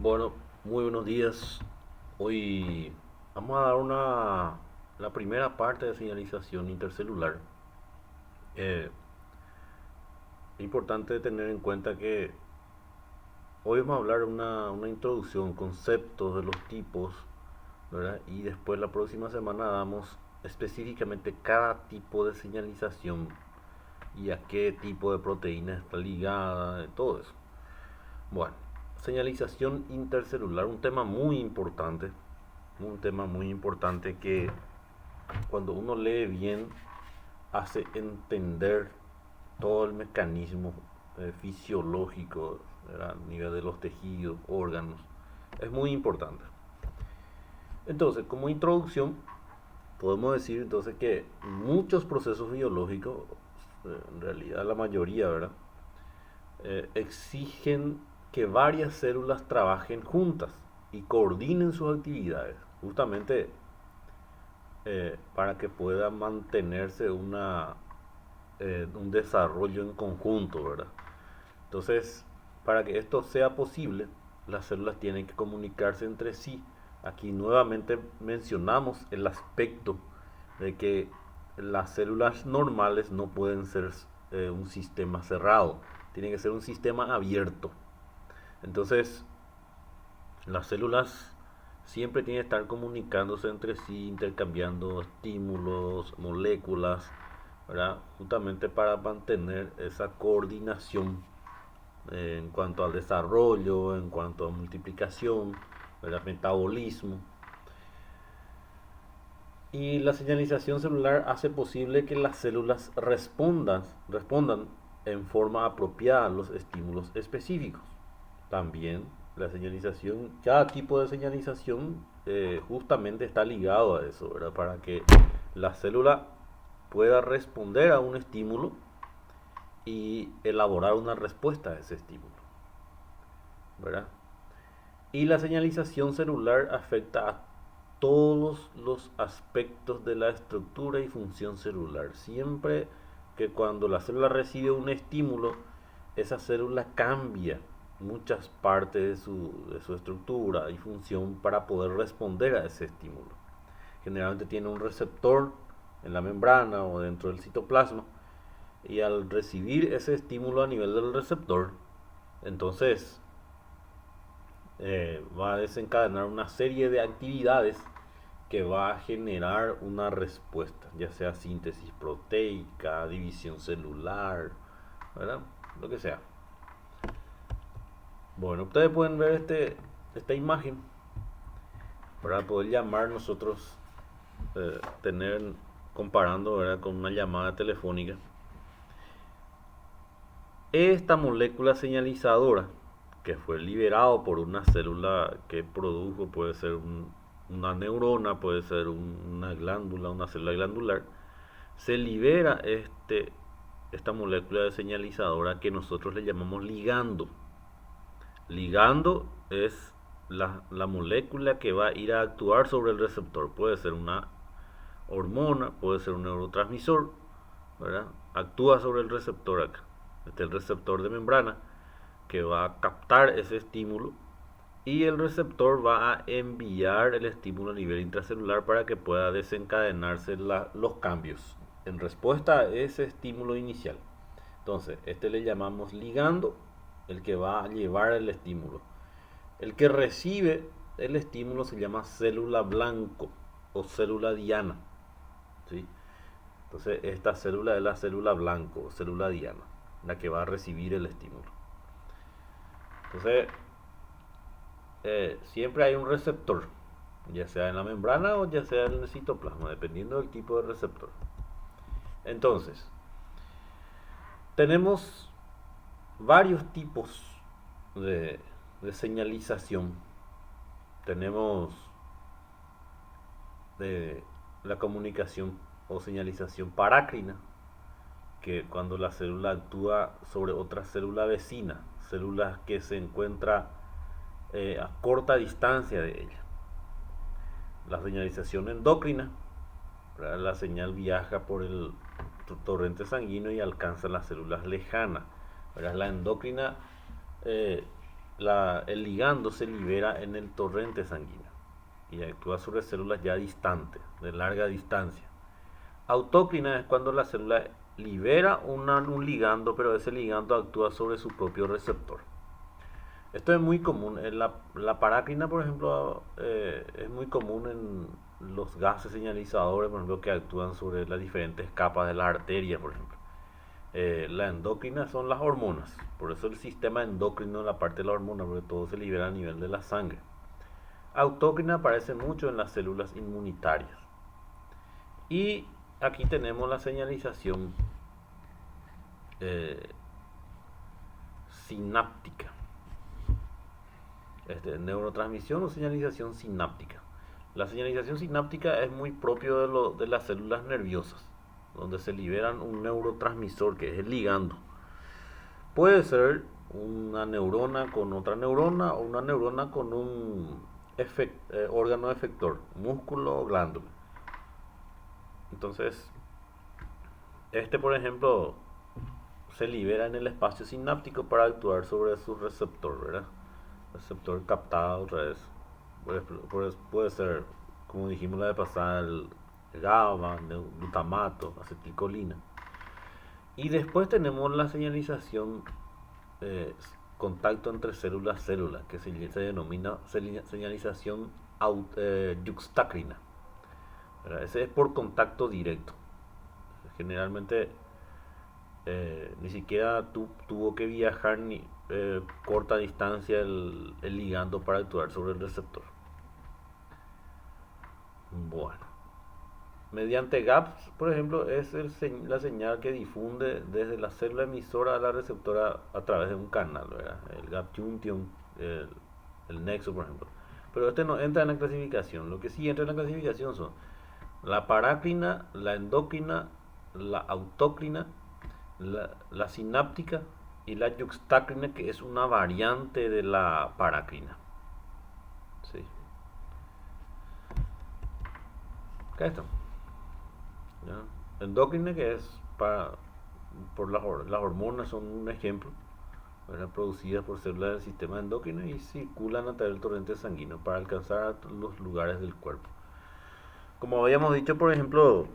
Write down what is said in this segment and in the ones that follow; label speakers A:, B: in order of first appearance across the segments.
A: Bueno, muy buenos días. Hoy vamos a dar la primera parte de señalización intercelular. Es importante tener en cuenta que hoy vamos a hablar una introducción, conceptos de los tipos, ¿verdad? Y después la próxima semana damos específicamente cada tipo de señalización y a qué tipo de proteína está ligada, todo eso. Bueno, señalización intercelular, un tema muy importante que cuando uno lee bien hace entender todo el mecanismo fisiológico, ¿verdad? A nivel de los tejidos, órganos. Es muy importante. Entonces, como introducción, podemos decir entonces que muchos procesos biológicos, en realidad la mayoría, ¿verdad? Exigen que varias células trabajen juntas y coordinen sus actividades, justamente para que pueda mantenerse un desarrollo en conjunto, ¿verdad? Entonces, para que esto sea posible, las células tienen que comunicarse entre sí. Aquí nuevamente mencionamos el aspecto de que las células normales no pueden ser un sistema cerrado, tiene que ser un sistema abierto. Entonces, las células siempre tienen que estar comunicándose entre sí, intercambiando estímulos, moléculas, ¿verdad? Justamente para mantener esa coordinación en cuanto al desarrollo, en cuanto a multiplicación, ¿verdad? Metabolismo. Y la señalización celular hace posible que las células respondan en forma apropiada a los estímulos específicos. También la señalización, cada tipo de señalización justamente está ligado a eso, ¿verdad? Para que la célula pueda responder a un estímulo y elaborar una respuesta a ese estímulo, ¿verdad? Y la señalización celular afecta a todos los aspectos de la estructura y función celular. Siempre que cuando la célula recibe un estímulo, esa célula cambia muchas partes de su estructura y función para poder responder a ese estímulo. Generalmente tiene un receptor en la membrana o dentro del citoplasma y al recibir ese estímulo a nivel del receptor, entonces va a desencadenar una serie de actividades que va a generar una respuesta, ya sea síntesis proteica, división celular, ¿verdad? Lo que sea. Bueno, ustedes pueden ver esta imagen para poder llamar nosotros, tener, comparando, ¿verdad? Con una llamada telefónica. Esta molécula señalizadora que fue liberado por una célula que produjo, puede ser una neurona, puede ser una glándula, una célula glandular, se libera esta molécula de señalizadora que nosotros le llamamos ligando. Ligando es la molécula que va a ir a actuar sobre el receptor. Puede ser una hormona, puede ser un neurotransmisor, ¿verdad? Actúa sobre el receptor acá. Este es el receptor de membrana que va a captar ese estímulo y el receptor va a enviar el estímulo a nivel intracelular para que pueda desencadenarse los cambios en respuesta a ese estímulo inicial. Entonces, este le llamamos ligando, el que va a llevar el estímulo. El que recibe el estímulo se llama célula blanco o célula diana, ¿sí? Entonces, esta célula es la célula blanco o célula diana, la que va a recibir el estímulo. Entonces, siempre hay un receptor, ya sea en la membrana o ya sea en el citoplasma, dependiendo del tipo de receptor. Entonces, tenemos varios tipos de señalización. Tenemos la comunicación o señalización parácrina, que cuando la célula actúa sobre otra célula vecina, células que se encuentran a corta distancia de ella. La señalización endocrina, ¿verdad? La señal viaja por el torrente sanguíneo y alcanza las células lejanas, ¿verdad? La endocrina el ligando se libera en el torrente sanguíneo y actúa sobre células ya distantes, de larga distancia. Autócrina es cuando la célula libera un ligando, pero ese ligando actúa sobre su propio receptor. Esto es muy común. La parácrina, por ejemplo, es muy común en los gases señalizadores, por ejemplo, que actúan sobre las diferentes capas de la arteria, por ejemplo. La endocrina son las hormonas, por eso el sistema endocrino es la parte de la hormona, porque todo se libera a nivel de la sangre. Autócrina aparece mucho en las células inmunitarias. Y aquí tenemos la señalización eh, sináptica. Neurotransmisión o señalización sináptica. La señalización sináptica es muy propio de las células nerviosas, donde se liberan un neurotransmisor que es el ligando. Puede ser una neurona con otra neurona o una neurona con un órgano efector, músculo o glándula. Entonces, por ejemplo, se libera en el espacio sináptico para actuar sobre su receptor, ¿verdad? Receptor captado otra vez. Puede ser, como dijimos la vez pasada, el GABA, glutamato, acetilcolina. Y después tenemos la señalización contacto entre célula-célula, que se denomina señalización yuxtacrina. Ese es por contacto directo. Generalmente ni siquiera tuvo que viajar ni corta distancia el ligando para actuar sobre el receptor. Bueno, mediante GAPS, por ejemplo, es la señal que difunde desde la célula emisora a la receptora a través de un canal, ¿verdad? El gap junction, el nexo, por ejemplo. Pero este no entra en la clasificación. Lo que sí entra en la clasificación son la parácrina, la endocrina, la autócrina, la sináptica y la yuxtacrina, que es una variante de la parácrina. Sí. Acá está. ¿Ya? Endocrina, que es por las hormonas, son un ejemplo, ¿verdad? Producidas por células del sistema endocrino y circulan a través del torrente sanguíneo para alcanzar los lugares del cuerpo. Como habíamos dicho, por ejemplo,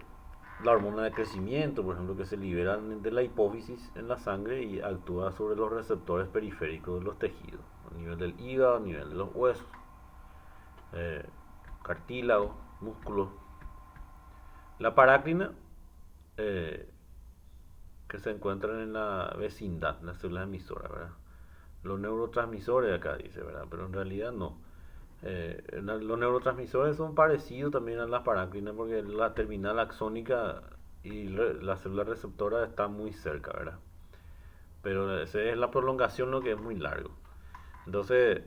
A: la hormona de crecimiento, por ejemplo, que se libera de la hipófisis en la sangre y actúa sobre los receptores periféricos de los tejidos, a nivel del hígado, a nivel de los huesos, cartílago, músculos. La parácrina, que se encuentran en la vecindad, en las células emisoras, ¿verdad? Los neurotransmisores acá dice, ¿verdad? Pero en realidad no. Los neurotransmisores son parecidos también a las parácrinas porque la terminal axónica y la célula receptora está muy cerca, ¿verdad? Pero esa es la prolongación, lo que es muy largo. Entonces,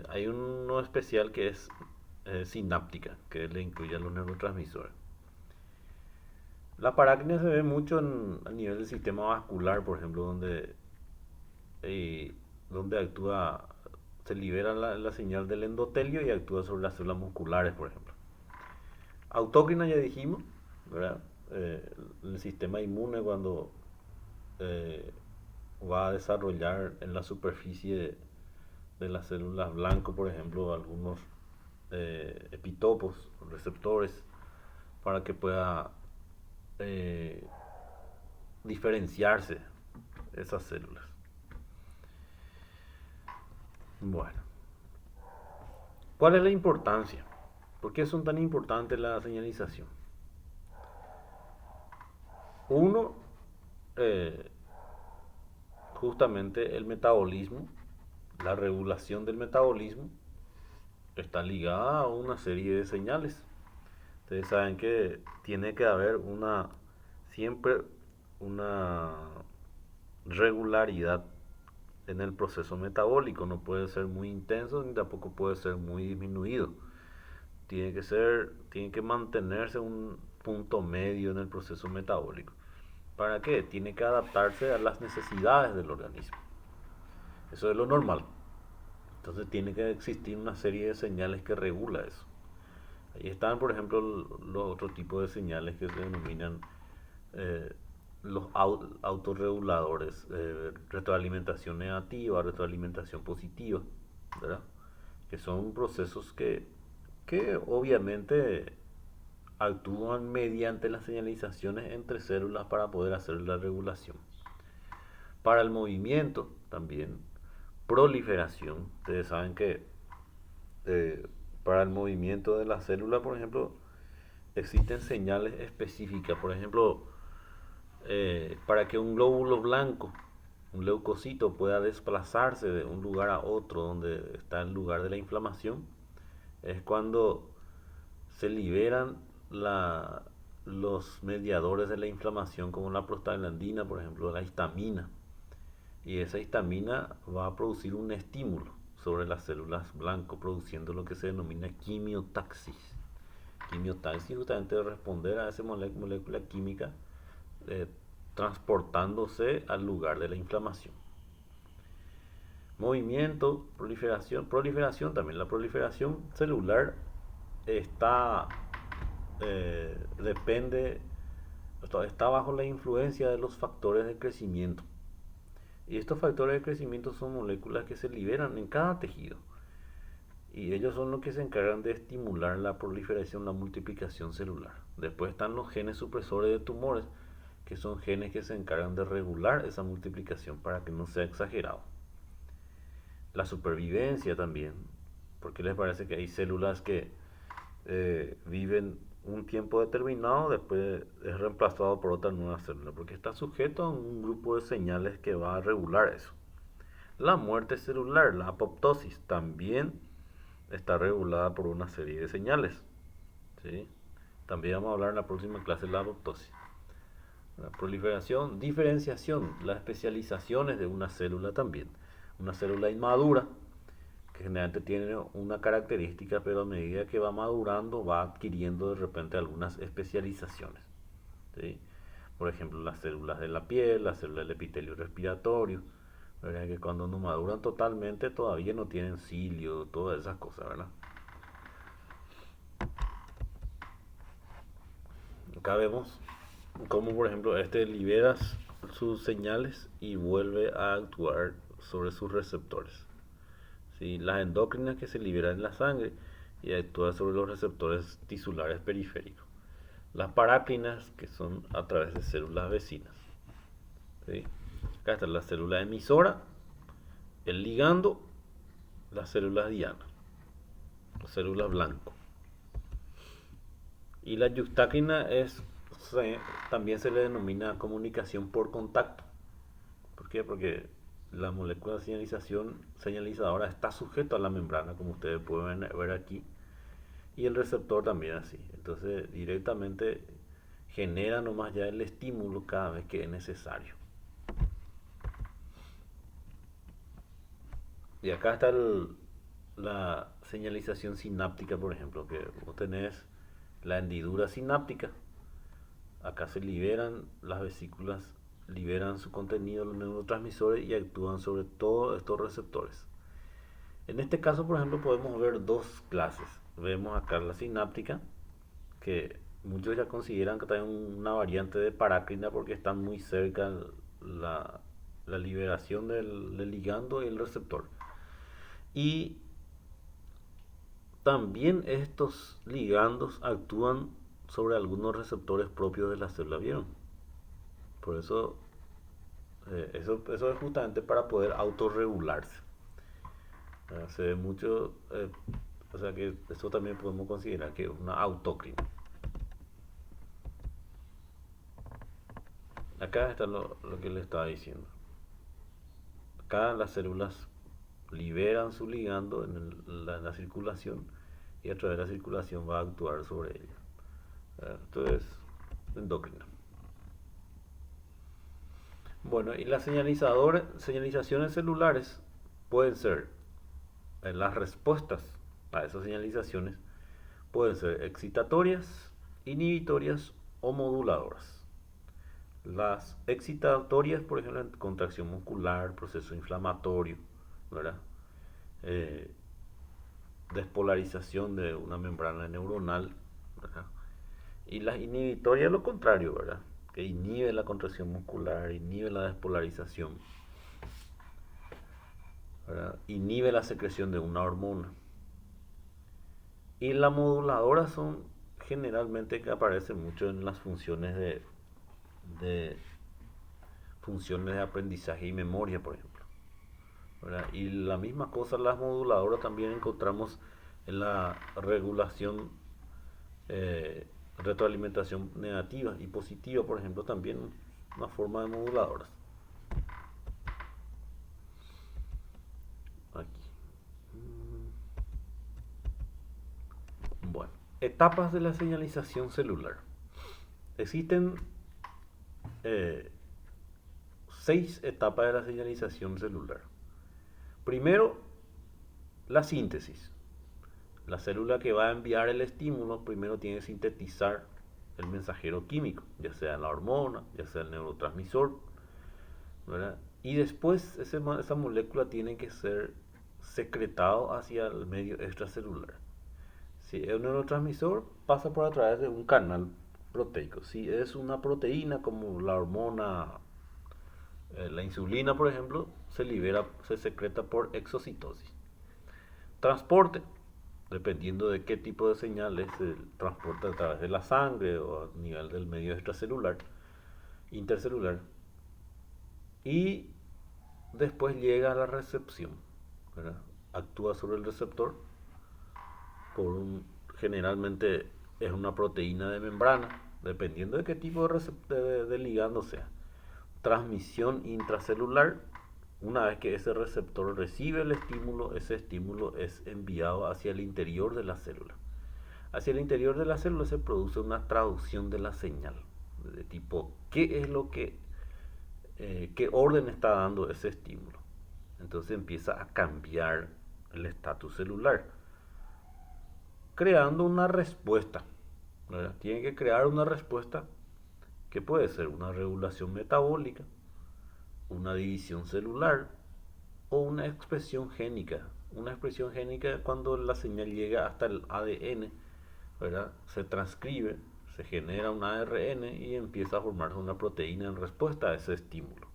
A: hay uno especial que es sináptica, que le incluye a los neurotransmisores. La parácrina se ve mucho a nivel del sistema vascular, por ejemplo, donde actúa, se libera la señal del endotelio y actúa sobre las células musculares, por ejemplo. Autócrina ya dijimos, ¿verdad? El sistema inmune cuando va a desarrollar en la superficie de las células blanco, por ejemplo, algunos epitopos, receptores, para que pueda diferenciarse esas células. Bueno, ¿cuál es la importancia? ¿Por qué son tan importantes la señalización? Uno, justamente el metabolismo, la regulación del metabolismo está ligada a una serie de señales. Ustedes saben que tiene que haber siempre una regularidad en el proceso metabólico. No puede ser muy intenso ni tampoco puede ser muy disminuido. Tiene que mantenerse un punto medio en el proceso metabólico. ¿Para qué? Tiene que adaptarse a las necesidades del organismo. Eso es lo normal. Entonces tiene que existir una serie de señales que regula eso. Ahí están, por ejemplo, los otros tipos de señales que se denominan los autorreguladores, retroalimentación negativa, retroalimentación positiva, ¿verdad? Que son procesos que obviamente actúan mediante las señalizaciones entre células para poder hacer la regulación. Para el movimiento también, proliferación, ustedes saben que eh, para el movimiento de la célula, por ejemplo, existen señales específicas. Por ejemplo, para que un glóbulo blanco, un leucocito, pueda desplazarse de un lugar a otro donde está el lugar de la inflamación, es cuando se liberan los mediadores de la inflamación, como la prostaglandina, por ejemplo, la histamina. Y esa histamina va a producir un estímulo sobre las células blanco, produciendo lo que se denomina quimiotaxis. Quimiotaxis justamente de responder a esa molécula química, eh, transportándose al lugar de la inflamación. Movimiento, proliferación también. La proliferación celular está, depende, está bajo la influencia de los factores de crecimiento. Y estos factores de crecimiento son moléculas que se liberan en cada tejido. Y ellos son los que se encargan de estimular la proliferación, la multiplicación celular. Después están los genes supresores de tumores, que son genes que se encargan de regular esa multiplicación para que no sea exagerado. La supervivencia también, porque les parece que hay células que viven un tiempo determinado, después es reemplazado por otra nueva célula, porque está sujeto a un grupo de señales que va a regular eso. La muerte celular, la apoptosis, también está regulada por una serie de señales, ¿sí? También vamos a hablar en la próxima clase de la apoptosis. La proliferación, diferenciación, las especializaciones de una célula también. Una célula inmadura, que generalmente tiene una característica, pero a medida que va madurando va adquiriendo de repente algunas especializaciones, ¿sí? Por ejemplo, las células de la piel, las células del epitelio respiratorio, ¿verdad? Que cuando no maduran totalmente todavía no tienen cilio, todas esas cosas, ¿verdad? Acá vemos cómo, por ejemplo, este libera sus señales y vuelve a actuar sobre sus receptores. ¿Sí? Las endócrinas que se liberan en la sangre y actúan sobre los receptores tisulares periféricos. Las parácrinas que son a través de células vecinas. ¿Sí? Acá está la célula emisora, el ligando, las células diana, las células blanco. Y la yuxtacrina también se le denomina comunicación por contacto. ¿Por qué? Porque la molécula de señalizadora está sujeto a la membrana, como ustedes pueden ver aquí, y el receptor también así. Entonces directamente genera nomás ya el estímulo cada vez que es necesario. Y acá está la señalización sináptica, por ejemplo, que vos tenés la hendidura sináptica. Acá se liberan las vesículas, liberan su contenido, los neurotransmisores y actúan sobre todos estos receptores. En este caso, por ejemplo, podemos ver dos clases. Vemos acá la sináptica, que muchos ya consideran que también una variante de parácrina porque están muy cerca la, la liberación del ligando y el receptor. Y también estos ligandos actúan sobre algunos receptores propios de la célula, ¿vieron? Por eso, eso es justamente para poder autorregularse. Se ve mucho, o sea que eso también podemos considerar que es una autocrina. Acá está lo que le estaba diciendo. Acá las células liberan su ligando en la circulación y a través de la circulación va a actuar sobre ella. Esto es endocrina. Bueno, y las señalizaciones celulares pueden ser, las respuestas a esas señalizaciones pueden ser excitatorias, inhibitorias o moduladoras. Las excitatorias, por ejemplo, contracción muscular, proceso inflamatorio, ¿verdad? Eh, Despolarización de una membrana neuronal, ¿verdad? Y las inhibitorias lo contrario, ¿verdad? que inhibe la contracción muscular, inhibe la despolarización, ¿verdad? Inhibe la secreción de una hormona. Y las moduladoras son generalmente que aparecen mucho en las de funciones de aprendizaje y memoria, por ejemplo, ¿verdad? Y la misma cosa, las moduladoras también encontramos en la regulación, retroalimentación negativa y positiva, por ejemplo, también una forma de moduladoras. Aquí. Bueno, etapas de la señalización celular. Existen 6 etapas de la señalización celular. Primero, la síntesis. La célula que va a enviar el estímulo primero tiene que sintetizar el mensajero químico, ya sea la hormona, ya sea el neurotransmisor, ¿verdad? Y después esa molécula tiene que ser secretado hacia el medio extracelular. Si es un neurotransmisor, pasa por a través de un canal proteico. Si es una proteína como la hormona, la insulina, por ejemplo, se secreta por exocitosis. Transporte, dependiendo de qué tipo de señales se transporta a través de la sangre o a nivel del medio extracelular, intercelular. Y después llega a la recepción, ¿verdad? Actúa sobre el receptor generalmente es una proteína de membrana, dependiendo de qué tipo de ligando sea. Transmisión intracelular. Una vez que ese receptor recibe el estímulo, ese estímulo es enviado hacia el interior de la célula. Hacia el interior de la célula se produce una traducción de la señal, de tipo, ¿qué es lo que, qué orden está dando ese estímulo? Entonces empieza a cambiar el estatus celular, creando una respuesta, ¿verdad? Tiene que crear una respuesta que puede ser una regulación metabólica, una división celular o una expresión génica. Una expresión génica cuando la señal llega hasta el ADN, ¿verdad? Se transcribe, se genera un ARN y empieza a formarse una proteína en respuesta a ese estímulo.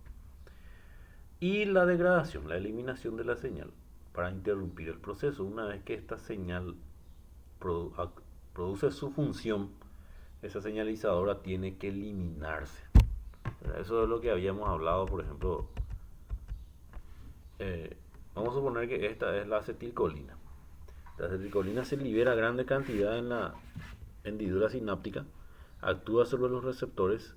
A: Y la degradación, la eliminación de la señal para interrumpir el proceso. Una vez que esta señal produce su función, esa señalizadora tiene que eliminarse. Eso es lo que habíamos hablado, por ejemplo. Vamos a suponer que esta es la acetilcolina. La acetilcolina se libera a grande cantidad en la hendidura sináptica, actúa sobre los receptores,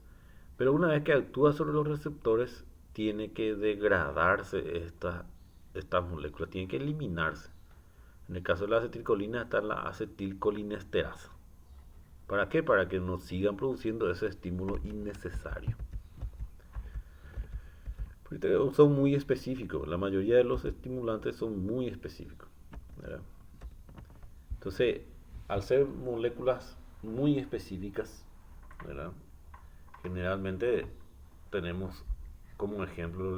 A: pero una vez que actúa sobre los receptores, tiene que degradarse estas moléculas, tiene que eliminarse. En el caso de la acetilcolina está la acetilcolinesterasa. ¿Para qué? Para que no sigan produciendo ese estímulo innecesario. Son muy específicos, la mayoría de los estimulantes son muy específicos, ¿verdad? Entonces, al ser moléculas muy específicas, ¿verdad? Generalmente tenemos como ejemplo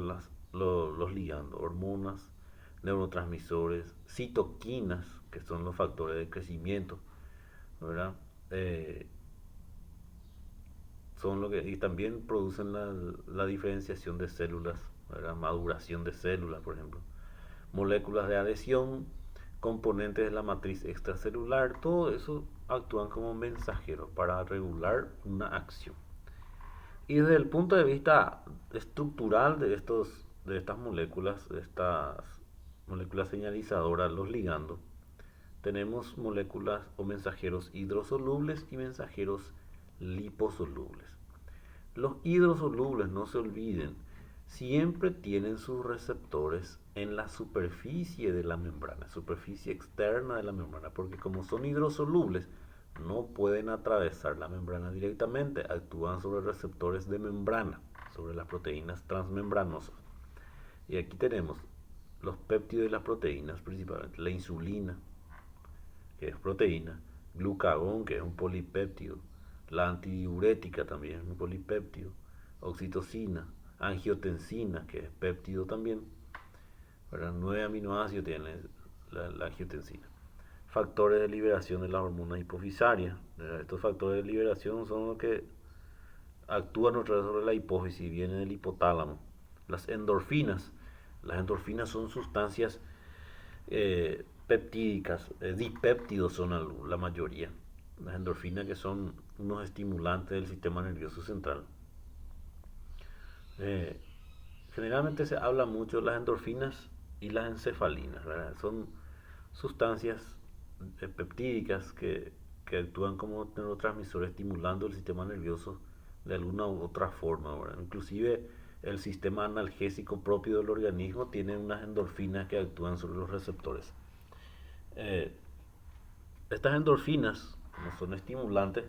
A: los ligandos, hormonas, neurotransmisores, citoquinas, que son los factores de crecimiento, ¿verdad? Son lo que, y también producen la diferenciación de células, ¿verdad? Maduración de células, por ejemplo. Moléculas de adhesión, componentes de la matriz extracelular, todo eso actúan como mensajeros para regular una acción. Y desde el punto de vista estructural de estas moléculas señalizadoras, los ligandos, tenemos moléculas o mensajeros hidrosolubles y mensajeros liposolubles. Los hidrosolubles, no se olviden, siempre tienen sus receptores en la superficie de la membrana, superficie externa de la membrana, porque como son hidrosolubles, no pueden atravesar la membrana directamente, actúan sobre receptores de membrana, sobre las proteínas transmembranosas. Y aquí tenemos los péptidos y las proteínas, principalmente la insulina, que es proteína, glucagón, que es un polipéptido, la antidiurética también es un polipéptido, oxitocina, angiotensina, que es péptido también, ¿verdad? 9 aminoácidos tiene la angiotensina. Factores de liberación de las hormonas hifosisarias. Estos factores de liberación son los que actúan otra vez sobre la hipófisis, viene del hipotálamo. Las endorfinas. Las endorfinas son sustancias peptídicas, dipéptidos son la mayoría. Las endorfinas que son unos estimulantes del sistema nervioso central. Eh, Generalmente se habla mucho de las endorfinas y las encefalinas, ¿verdad? Son sustancias peptídicas que actúan como neurotransmisores estimulando el sistema nervioso de alguna u otra forma, ¿verdad? Inclusive el sistema analgésico propio del organismo tiene unas endorfinas que actúan sobre los receptores. Eh, Estas endorfinas, como son estimulantes,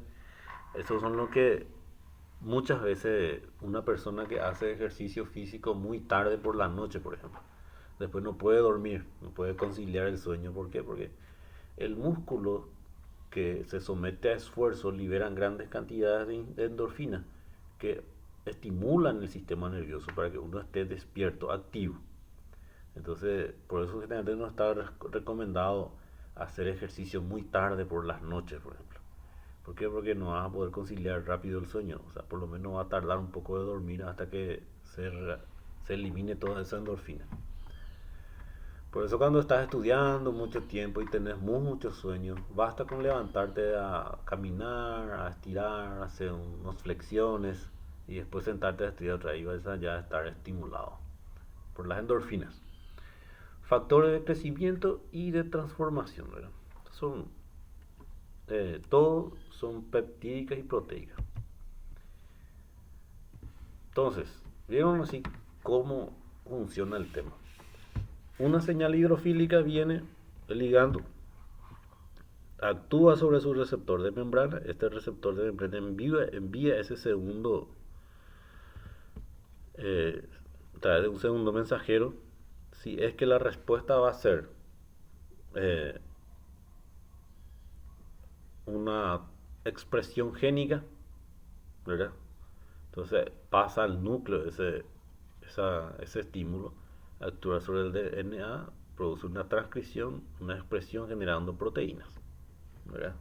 A: esos son lo que muchas veces una persona que hace ejercicio físico muy tarde por la noche, por ejemplo, después no puede dormir, no puede conciliar el sueño. ¿Por qué? Porque el músculo que se somete a esfuerzo liberan grandes cantidades de endorfina que estimulan el sistema nervioso para que uno esté despierto, activo. Entonces, por eso generalmente no está recomendado hacer ejercicio muy tarde por las noches, por ejemplo. ¿Por qué? Porque no vas a poder conciliar rápido el sueño. O sea, por lo menos va a tardar un poco de dormir hasta que se elimine toda esa endorfina. Por eso cuando estás estudiando mucho tiempo y tenés mucho sueño, basta con levantarte a caminar, a estirar, a hacer unas flexiones y después sentarte a estudiar otra vez y vas a ya estar estimulado por las endorfinas. Factores de crecimiento y de transformación, ¿verdad? Son, todos son peptídicas y proteicas. Entonces, vieron así cómo funciona el tema. Una señal hidrofílica viene, el ligando actúa sobre su receptor de membrana. Este receptor de membrana envía ese segundo, a través de un segundo mensajero. Si es que la respuesta va a ser eh, una expresión génica, ¿verdad? Entonces pasa al núcleo ese estímulo, actúa sobre el DNA, produce una transcripción, una expresión generando proteínas, ¿verdad?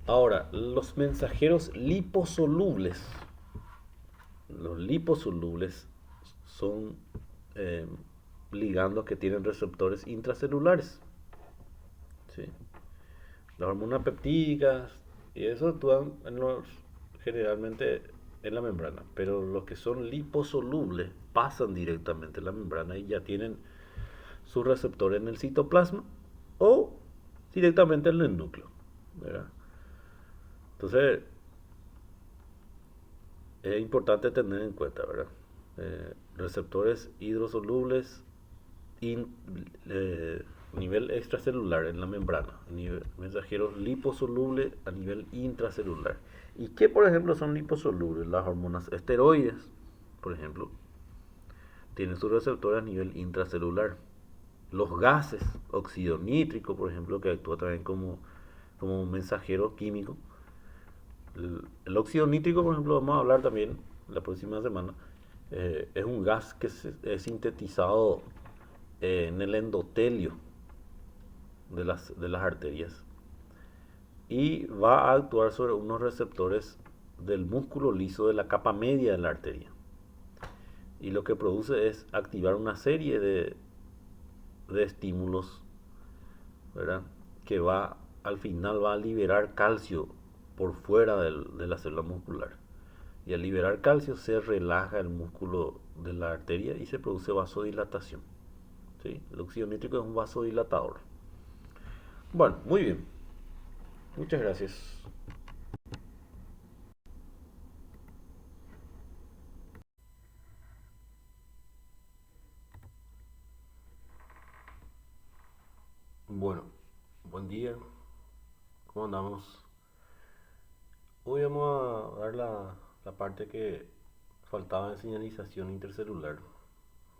A: Ahora, los mensajeros liposolubles. Los liposolubles son eh, ligandos que tienen receptores intracelulares. ¿Sí? Las hormonas peptídicas y eso actúan generalmente en la membrana, pero los que son liposolubles pasan directamente a la membrana y ya tienen su receptor en el citoplasma o directamente en el núcleo, ¿verdad? Entonces es importante tener en cuenta, ¿verdad? Receptores hidrosolubles in, a nivel extracelular en la membrana, mensajeros liposolubles a nivel intracelular. ¿Y qué, por ejemplo, son liposolubles? Las hormonas esteroides, por ejemplo, tienen sus receptores a nivel intracelular. Los gases, óxido nítrico, por ejemplo, que actúa también como mensajero químico. El óxido nítrico, por ejemplo, vamos a hablar también la próxima semana. Es un gas que es sintetizado en el endotelio de las arterias y va a actuar sobre unos receptores del músculo liso de la capa media de la arteria. Y lo que produce es activar una serie de estímulos, ¿verdad? Que al final va a liberar calcio por fuera de la célula muscular. Y al liberar calcio se relaja el músculo de la arteria y se produce vasodilatación. ¿Sí? El óxido nítrico es un vasodilatador. Bueno, muy bien. Muchas gracias. Bueno, buen día. ¿Cómo andamos? Hoy vamos a dar la parte que faltaba de señalización intercelular.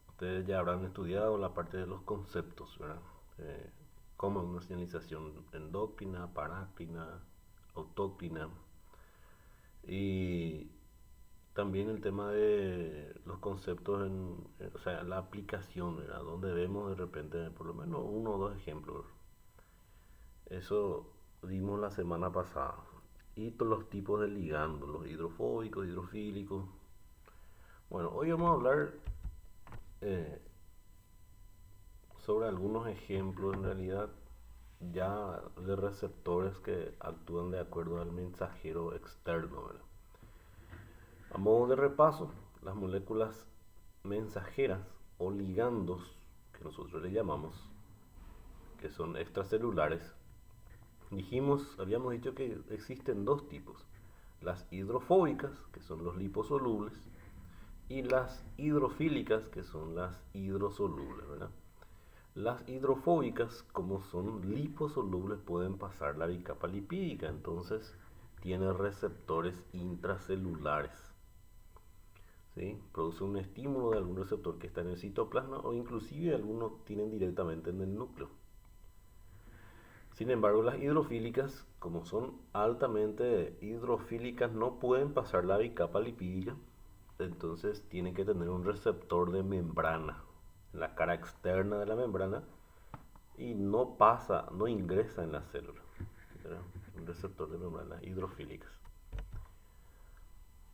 A: Ustedes ya habrán estudiado la parte de los conceptos, ¿verdad? Eh, como una señalización endócrina, parácrina, autócrina. Y también el tema de los conceptos o sea, la aplicación, ¿verdad? Donde vemos de repente por lo menos uno o dos ejemplos. Eso dimos la semana pasada. y todos los tipos de ligandos, los hidrofóbicos, hidrofílicos. Bueno, hoy vamos a hablar eh, sobre algunos ejemplos en realidad ya de receptores que actúan de acuerdo al mensajero externo, ¿verdad? A modo de repaso, las moléculas mensajeras o ligandos, que nosotros le llamamos, que son extracelulares, habíamos dicho que existen dos tipos: las hidrofóbicas, que son los liposolubles, y las hidrofílicas, que son las hidrosolubles, ¿verdad? Las hidrofóbicas, como son liposolubles, pueden pasar la bicapa lipídica, entonces tiene receptores intracelulares, ¿sí? Produce un estímulo de algún receptor que está en el citoplasma, o inclusive algunos tienen directamente en el núcleo. Sin embargo, las hidrofílicas, como son altamente hidrofílicas, no pueden pasar la bicapa lipídica, entonces tienen que tener un receptor de membrana en la cara externa de la membrana y no pasa, no ingresa en la célula. Un receptor de membrana hidrofílicas.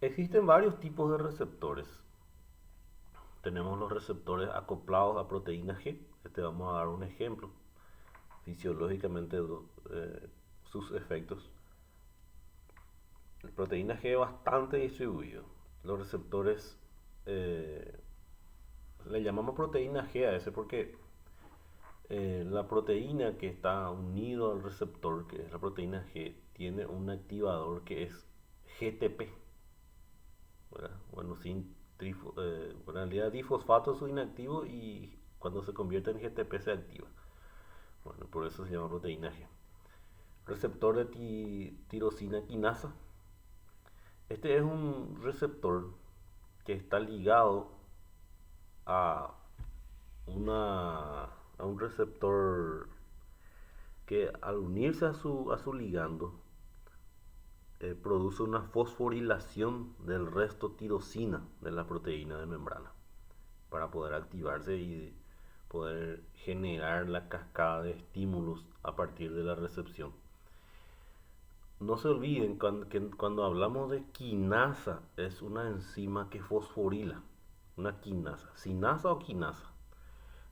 A: Existen varios tipos de receptores. Tenemos los receptores acoplados a proteína G. Vamos a dar un ejemplo. Fisiológicamente sus efectos. La proteína G es bastante distribuido. Los receptores le llamamos proteína G a ese porque la proteína que está unido al receptor, que es la proteína G, tiene un activador que es GTP, ¿verdad? Bueno, en realidad difosfato es su inactivo y cuando se convierte en GTP se activa. Bueno, por eso se llama proteína G. Receptor de tirosina quinasa. Este es un receptor que está ligado a un receptor que al unirse a su ligando produce una fosforilación del resto tirosina de la proteína de membrana para poder activarse y poder generar la cascada de estímulos a partir de la recepción. No se olviden que cuando hablamos de quinasa es una enzima que fosforila, una quinasa, sinasa o quinasa.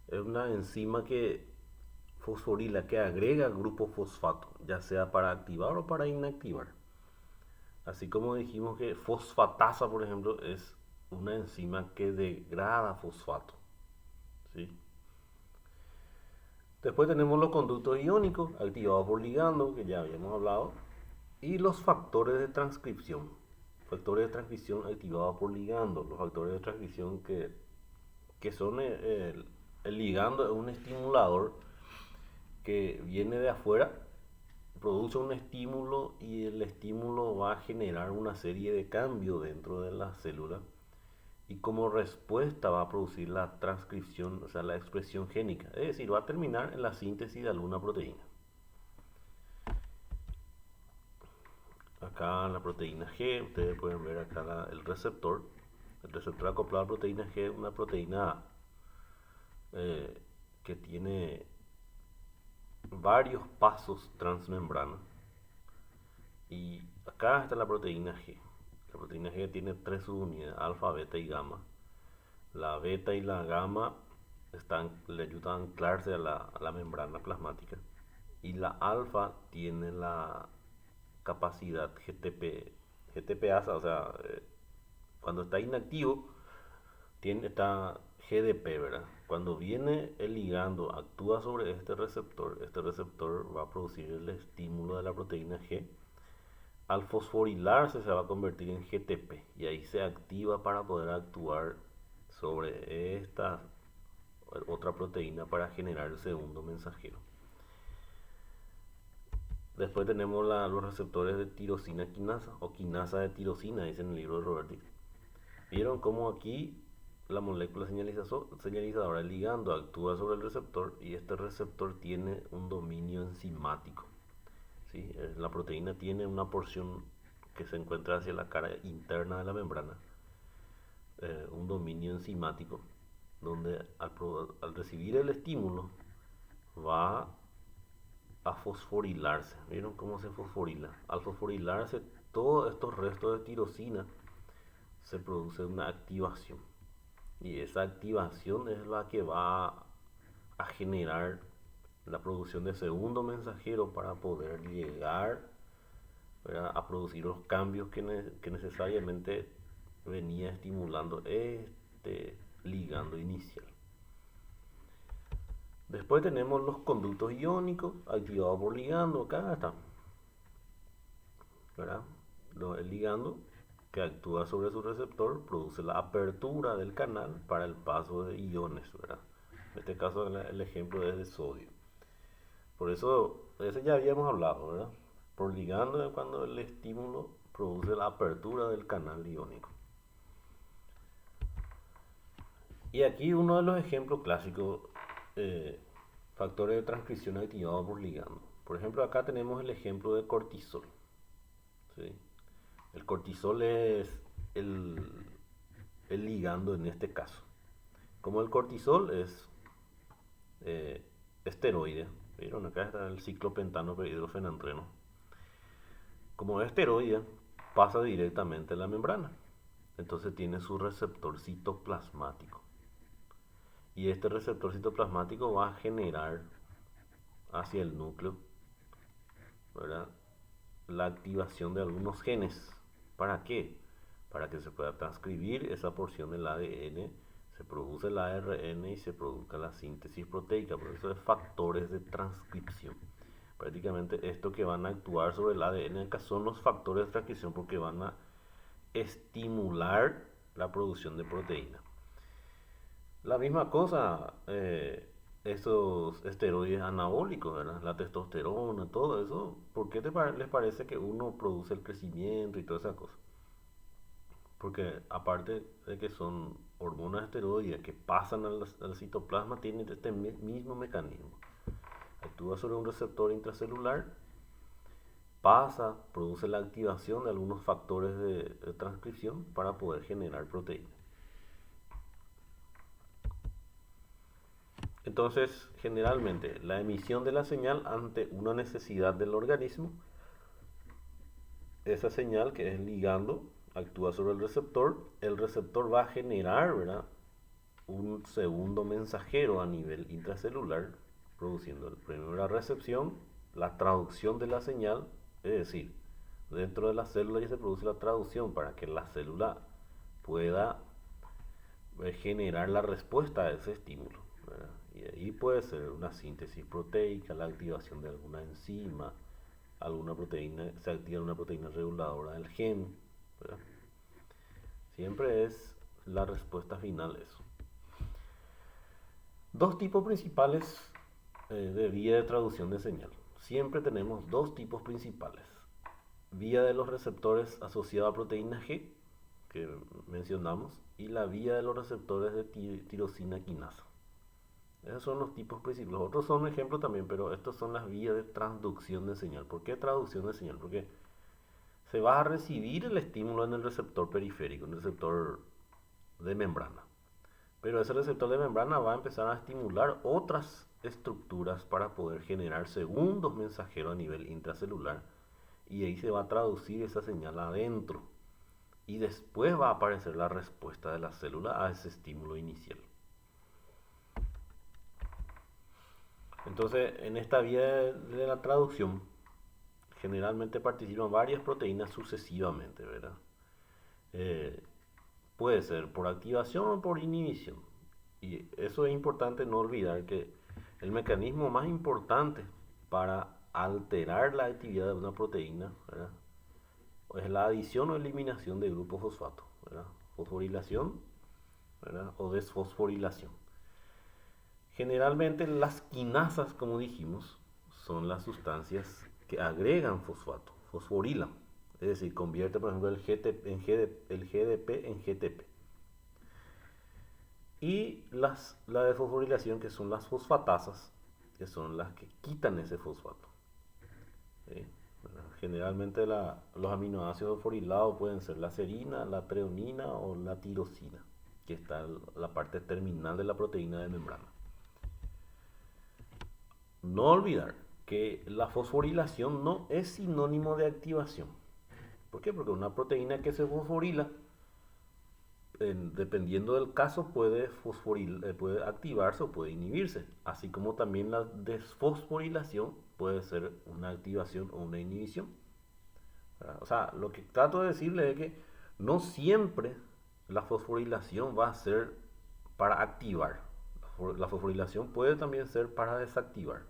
A: Es una enzima que fosforila, que agrega grupo fosfato, ya sea para activar o para inactivar. Así como dijimos que fosfatasa, por ejemplo, es una enzima que degrada fosfato, ¿sí? Después tenemos los conductos iónicos activados por ligando, que ya habíamos hablado, y los factores de transcripción. Factores de transcripción activados por ligando. Los factores de transcripción que son el ligando es un estimulador que viene de afuera, produce un estímulo y el estímulo va a generar una serie de cambios dentro de la célula y como respuesta va a producir la transcripción, o sea, la expresión génica, es decir, va a terminar en la síntesis de alguna proteína. Acá la proteína G, ustedes pueden ver acá el receptor acoplado a la proteína G, una proteína que tiene varios pasos transmembrana. Y acá está la proteína G. La proteína G tiene tres subunidades: alfa, beta y gamma. La beta y la gamma le ayudan a anclarse a la membrana plasmática. Y la alfa tiene la capacidad GTPasa, o sea, cuando está inactivo, está GDP, ¿verdad? Cuando viene el ligando, actúa sobre este receptor va a producir el estímulo de la proteína G. Al fosforilarse se va a convertir en GTP y ahí se activa para poder actuar sobre esta otra proteína para generar el segundo mensajero. Después tenemos los receptores de tirosina quinasa o quinasa de tirosina, dice en el libro de Roberti. Vieron cómo aquí la molécula señalizadora, el ligando, actúa sobre el receptor y este receptor tiene un dominio enzimático. ¿Sí? La proteína tiene una porción que se encuentra hacia la cara interna de la membrana, un dominio enzimático, donde al recibir el estímulo va a fosforilarse. ¿Vieron cómo se fosforila? Al fosforilarse, todos estos restos de tirosina se produce una activación. Y esa activación es la que va a generar la producción de segundo mensajero para poder llegar, ¿verdad?, a producir los cambios que necesariamente venía estimulando este ligando inicial. Después tenemos los conductos iónicos activados por ligando. Acá está, ¿verdad? El ligando que actúa sobre su receptor produce la apertura del canal para el paso de iones, ¿verdad? En este caso el ejemplo es de sodio. Por eso, ese ya habíamos hablado, ¿verdad? Por ligando es cuando el estímulo produce la apertura del canal iónico. Y aquí uno de los ejemplos clásicos, factores de transcripción activados por ligando. Por ejemplo, acá tenemos el ejemplo de cortisol. ¿Sí? El cortisol es el ligando en este caso. Como el cortisol es esteroide, ¿vieron? Acá está el ciclopentano hidrofenantreno. Como es esteroide, pasa directamente a la membrana. Entonces tiene su receptor citoplasmático. Y este receptor citoplasmático va a generar hacia el núcleo, ¿verdad?, la activación de algunos genes. ¿Para qué? Para que se pueda transcribir esa porción del ADN, se produce el ARN y se produzca la síntesis proteica. Por eso es factores de transcripción. Prácticamente esto que van a actuar sobre el ADN acá son los factores de transcripción, porque van a estimular la producción de proteína. La misma cosa, esos esteroides anabólicos, ¿verdad? La testosterona, todo eso. ¿Por qué les parece que uno produce el crecimiento y todas esas cosas? Porque aparte de que son hormonas esteroides que pasan al citoplasma, tienen este mismo mecanismo. Actúa sobre un receptor intracelular, pasa, produce la activación de algunos factores de transcripción para poder generar proteína. Entonces, generalmente, la emisión de la señal ante una necesidad del organismo, esa señal que es ligando, actúa sobre el receptor va a generar, ¿verdad?, un segundo mensajero a nivel intracelular, produciendo primero la recepción, la traducción de la señal, es decir, dentro de la célula ya se produce la traducción para que la célula pueda generar la respuesta a ese estímulo, ¿verdad? Y ahí puede ser una síntesis proteica, la activación de alguna enzima, alguna proteína, se activa una proteína reguladora del gen, ¿verdad? Siempre es la respuesta final eso. Dos tipos principales de vía de traducción de señal. Siempre tenemos dos tipos principales. Vía de los receptores asociada a proteína G, que mencionamos, y la vía de los receptores de tirosina quinasa. Esos son los tipos principales. Los otros son ejemplos también, pero estos son las vías de transducción de señal. ¿Por qué traducción de señal? Porque se va a recibir el estímulo en el receptor periférico, en el receptor de membrana. Pero ese receptor de membrana va a empezar a estimular otras estructuras para poder generar segundos mensajeros a nivel intracelular, y ahí se va a traducir esa señal adentro. Y después va a aparecer la respuesta de la célula a ese estímulo inicial. Entonces, en esta vía de la traducción, generalmente participan varias proteínas sucesivamente, ¿verdad? Puede ser por activación o por inhibición. Y eso es importante no olvidar, que el mecanismo más importante para alterar la actividad de una proteína, ¿verdad?, es la adición o eliminación de grupos fosfato, ¿verdad? Fosforilación, ¿verdad?, o desfosforilación. Generalmente las quinasas, como dijimos, son las sustancias que agregan fosfato, fosforilan, es decir, convierte, por ejemplo, el GDP en GTP. Y la desfosforilación, que son las fosfatasas, que son las que quitan ese fosfato. ¿Sí? Generalmente los aminoácidos fosforilados pueden ser la serina, la treonina o la tirosina, que está en la parte terminal de la proteína de membrana. No olvidar que la fosforilación no es sinónimo de activación. ¿Por qué? Porque una proteína que se fosforila, dependiendo del caso, puede activarse o puede inhibirse, así como también la desfosforilación puede ser una activación o una inhibición. O sea, lo que trato de decirle es que no siempre la fosforilación va a ser para activar. La fosforilación puede también ser para desactivar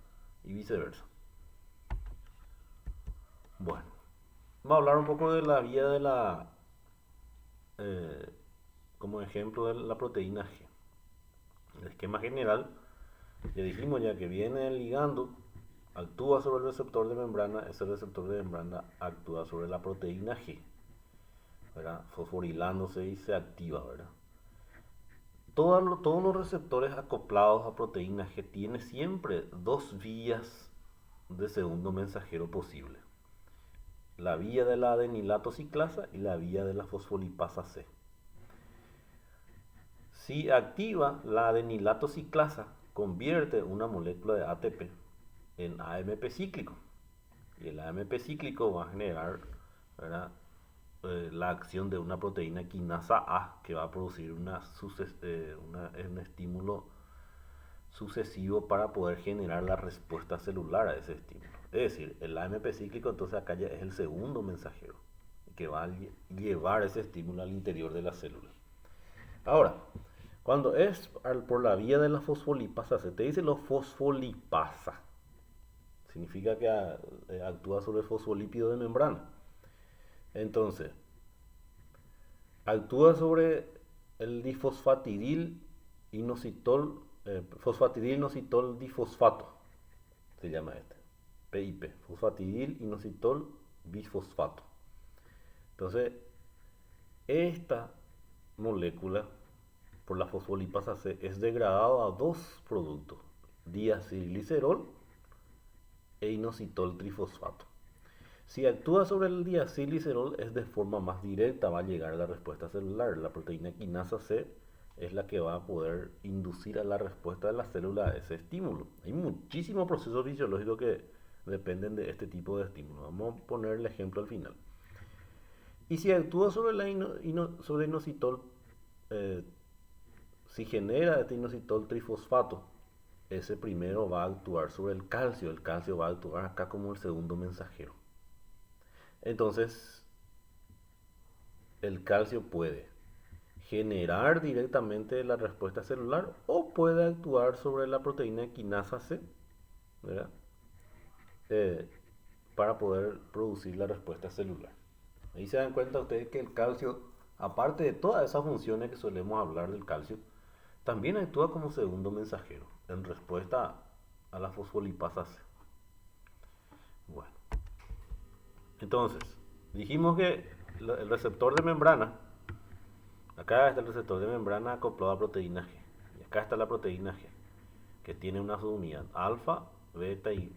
A: y viceversa. Bueno, vamos a hablar un poco de la vía de la, eh, como ejemplo de la proteína G. El esquema general, ya dijimos ya que viene el ligando, actúa sobre el receptor de membrana, ese receptor de membrana actúa sobre la proteína G, ¿verdad? Fosforilándose y se activa, ¿verdad? Todos los receptores acoplados a proteína G tienen siempre dos vías de segundo mensajero posible. La vía de la adenilato ciclasa y la vía de la fosfolipasa C. Si activa la adenilato ciclasa, convierte una molécula de ATP en AMP cíclico. Y el AMP cíclico va a generar, ¿verdad?, la acción de una proteína quinasa A que va a producir un estímulo sucesivo para poder generar la respuesta celular a ese estímulo. Es decir, el AMP cíclico entonces acá ya es el segundo mensajero que va a llevar ese estímulo al interior de la célula. Ahora, cuando es por la vía de la fosfolipasa, se te dice lo fosfolipasa. Significa que actúa sobre el fosfolípido de membrana. Entonces, actúa sobre el difosfatidil inositol, fosfatidil inositol difosfato, se llama este, PIP, fosfatidil inositol bifosfato. Entonces, esta molécula, por la fosfolipasa C, es degradado a dos productos, diacilglicerol e inositol trifosfato. Si actúa sobre el diacilglicerol es de forma más directa, va a llegar a la respuesta celular. La proteína quinasa C es la que va a poder inducir a la respuesta de la célula a ese estímulo. Hay muchísimos procesos fisiológicos que dependen de este tipo de estímulo. Vamos a poner el ejemplo al final. Y si actúa sobre sobre inositol, si genera este inositol trifosfato, ese primero va a actuar sobre el calcio. El calcio va a actuar acá como el segundo mensajero. Entonces, el calcio puede generar directamente la respuesta celular o puede actuar sobre la proteína quinasa C, ¿verdad? Para poder producir la respuesta celular. Ahí se dan cuenta ustedes que el calcio, aparte de todas esas funciones que solemos hablar del calcio, también actúa como segundo mensajero en respuesta a la fosfolipasa C. Bueno, entonces, dijimos que el receptor de membrana, acá está el receptor de membrana acoplado a proteína G, y acá está la proteína G, que tiene una subunidad, alfa, beta y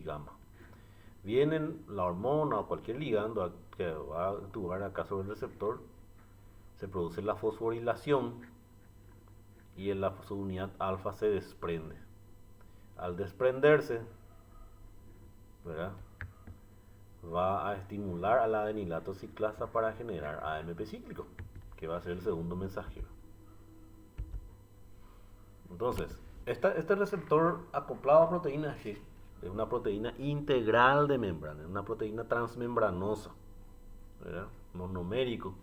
A: gamma. Vienen la hormona o cualquier ligando que va a actuar acá sobre el receptor, se produce la fosforilación y en la subunidad alfa se desprende. Al desprenderse, ¿verdad?, va a estimular a la adenilato ciclasa para generar AMP cíclico, que va a ser el segundo mensajero. Entonces, este receptor acoplado a proteína G es una proteína integral de membrana, es una proteína transmembranosa, ¿verdad?, monomérico.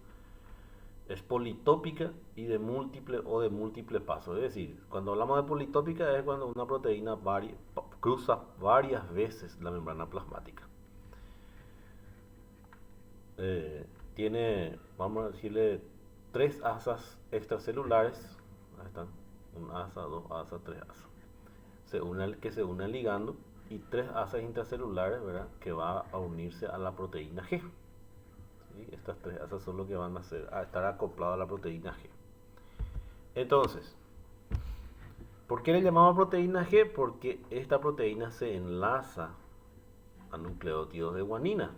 A: Es politópica y de múltiple paso. Es decir, cuando hablamos de politópica es cuando una proteína cruza varias veces la membrana plasmática. Tiene, vamos a decirle, 3 asas extracelulares. Ahí están, un asa, 2 asas, 3 asas. Que se une al ligando, y 3 asas intracelulares, ¿verdad?, que va a unirse a la proteína G. ¿Sí? Estas 3 asas son lo que van a estar acopladas a la proteína G. Entonces, ¿por qué le llamamos proteína G? Porque esta proteína se enlaza a nucleótidos de guanina,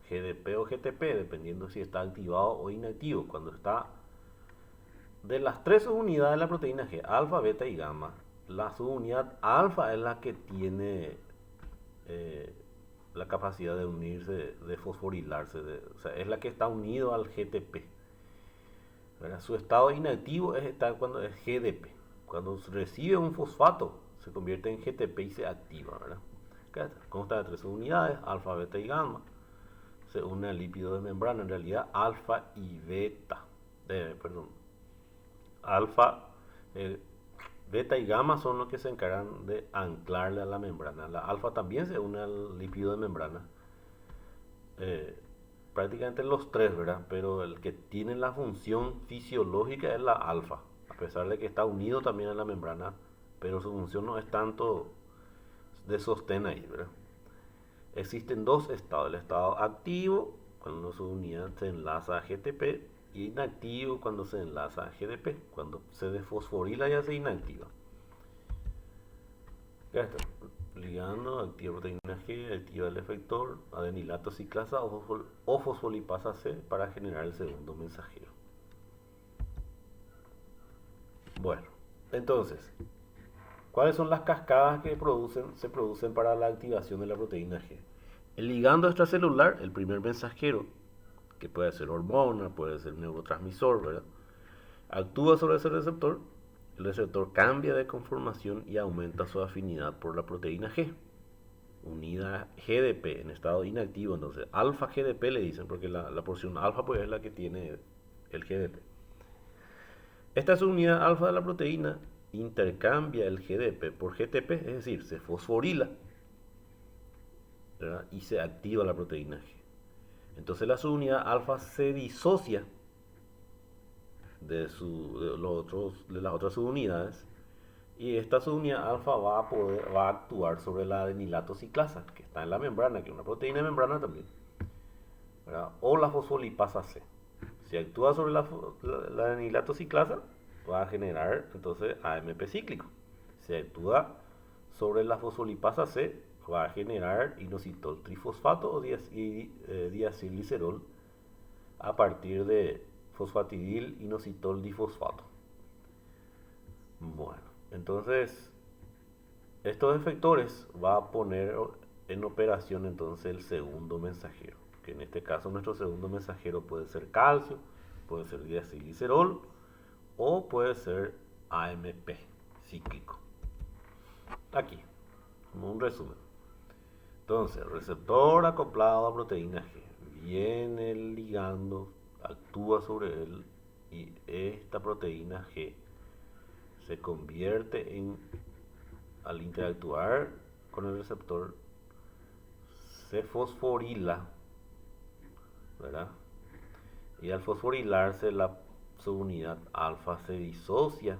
A: GDP o GTP, dependiendo si está activado o inactivo. Cuando está de las 3 unidades de la proteína G, alfa, beta y gamma, la subunidad alfa es la que tiene eh, la capacidad de unirse, de fosforilarse, o sea, es la que está unido al GTP. ¿Verdad? Su estado inactivo está cuando es GDP. Cuando recibe un fosfato, se convierte en GTP y se activa. ¿Verdad? Consta de tres unidades, alfa, beta y gamma. Se une al lípido de membrana, en realidad alfa y beta. Perdón, alfa, beta y gamma son los que se encargan de anclarle a la membrana. La alfa también se une al lípido de membrana. Prácticamente los tres, ¿verdad? Pero el que tiene la función fisiológica es la alfa, a pesar de que está unido también a la membrana, pero su función no es tanto de sostén ahí, ¿verdad? Existen dos estados, el estado activo, cuando su unidad se enlaza a GTP, y inactivo cuando se enlaza a GDP. Cuando se desfosforila ya se inactiva. Ya está. Ligando, activa proteína G, activa el efector, adenilato ciclasa o fosfolipasa C para generar el segundo mensajero. Bueno, entonces, ¿cuáles son las cascadas que se producen para la activación de la proteína G? El ligando extracelular, el primer mensajero, que puede ser hormona, puede ser neurotransmisor, ¿verdad? Actúa sobre ese receptor, el receptor cambia de conformación y aumenta su afinidad por la proteína G, unida a GDP en estado inactivo. Entonces, alfa GDP le dicen, porque la porción alfa pues es la que tiene el GDP. Esta subunidad alfa de la proteína intercambia el GDP por GTP, es decir, se fosforila, ¿verdad? Y se activa la proteína G. Entonces la subunidad alfa se disocia de las otras subunidades, y esta subunidad alfa va a actuar sobre la adenilato ciclasa, que está en la membrana, que es una proteína de membrana también, ¿verdad? O la fosfolipasa C. Si actúa sobre la adenilato ciclasa, va a generar entonces AMP cíclico. Si actúa sobre la fosfolipasa C, va a generar inositol trifosfato o diacilglicerol a partir de fosfatidil inositol difosfato. Bueno, entonces estos efectores va a poner en operación entonces el segundo mensajero, que en este caso nuestro segundo mensajero puede ser calcio, puede ser diacilglicerol o puede ser AMP cíclico. Aquí, como un resumen. Entonces, el receptor acoplado a proteína G, viene el ligando, actúa sobre él y esta proteína G se convierte en, al interactuar con el receptor, se fosforila, ¿verdad? Y al fosforilarse la subunidad alfa se disocia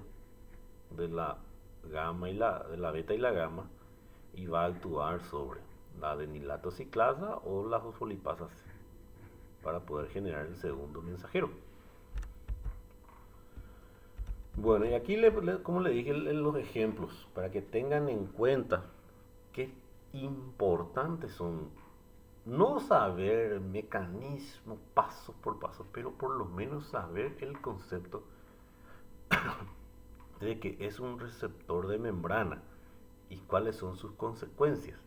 A: de la gamma de la beta y la gamma, y va a actuar sobre la adenilato ciclasa o la fosfolipasa C para poder generar el segundo mensajero. Bueno, y aquí, como le dije en los ejemplos, para que tengan en cuenta qué importantes son, no saber el mecanismo paso por paso, pero por lo menos saber el concepto de que es un receptor de membrana y cuáles son sus consecuencias.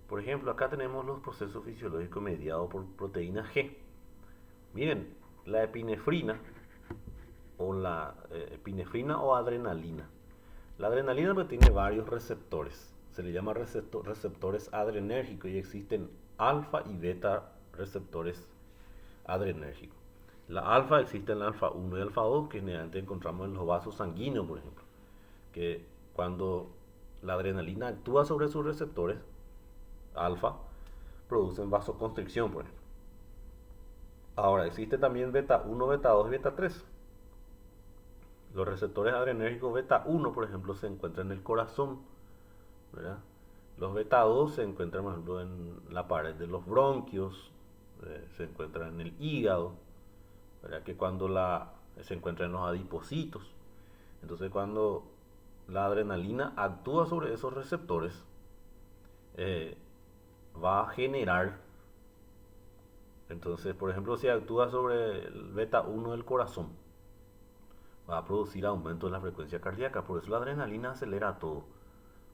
A: Por ejemplo, acá tenemos los procesos fisiológicos mediados por proteína G. Miren, la epinefrina o adrenalina. La adrenalina pues tiene varios receptores. Se le llama receptores adrenérgicos, y existen alfa y beta receptores adrenérgicos. La alfa existe en la alfa 1 y alfa 2, que generalmente encontramos en los vasos sanguíneos, por ejemplo. Que cuando la adrenalina actúa sobre sus receptores alfa, producen vasoconstricción, por ejemplo. Ahora, existe también beta 1, beta 2 y beta 3. Los receptores adrenérgicos beta 1, por ejemplo, se encuentran en el corazón, ¿verdad? Los beta 2 se encuentran, por ejemplo, en la pared de los bronquios, se encuentran en el hígado, ¿verdad? Que se encuentran en los adipocitos. Entonces, cuando la adrenalina actúa sobre esos receptores, va a generar, entonces, por ejemplo, si actúa sobre el beta 1 del corazón, va a producir aumento en la frecuencia cardíaca. Por eso la adrenalina acelera todo.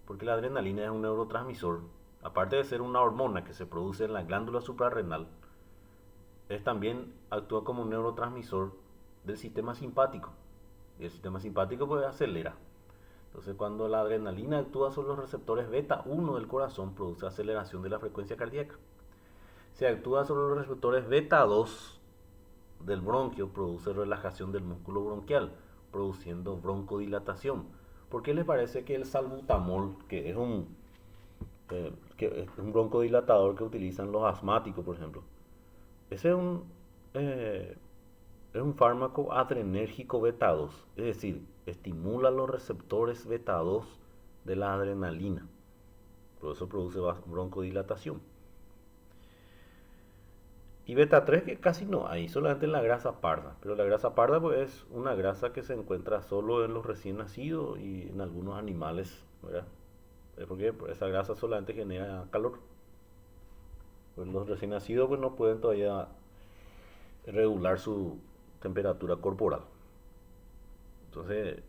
A: Porque la adrenalina es un neurotransmisor. Aparte de ser una hormona que se produce en la glándula suprarrenal, es también actúa como un neurotransmisor del sistema simpático. Y el sistema simpático pues acelera. Entonces cuando la adrenalina actúa sobre los receptores beta 1 del corazón, produce aceleración de la frecuencia cardíaca. Si actúa sobre los receptores beta 2 del bronquio, produce relajación del músculo bronquial, produciendo broncodilatación. ¿Por qué les parece que el salbutamol, que es un broncodilatador que utilizan los asmáticos, por ejemplo, ese eh, es un fármaco adrenérgico beta 2, es decir, estimula los receptores beta 2 de la adrenalina, por eso produce broncodilatación. Y beta 3 que casi no hay, solamente en la grasa parda. Pero la grasa parda pues, es una grasa que se encuentra solo en los recién nacidos y en algunos animales, ¿verdad? Porque esa grasa solamente genera calor. Pues los recién nacidos pues, no pueden todavía regular su temperatura corporal. Entonces,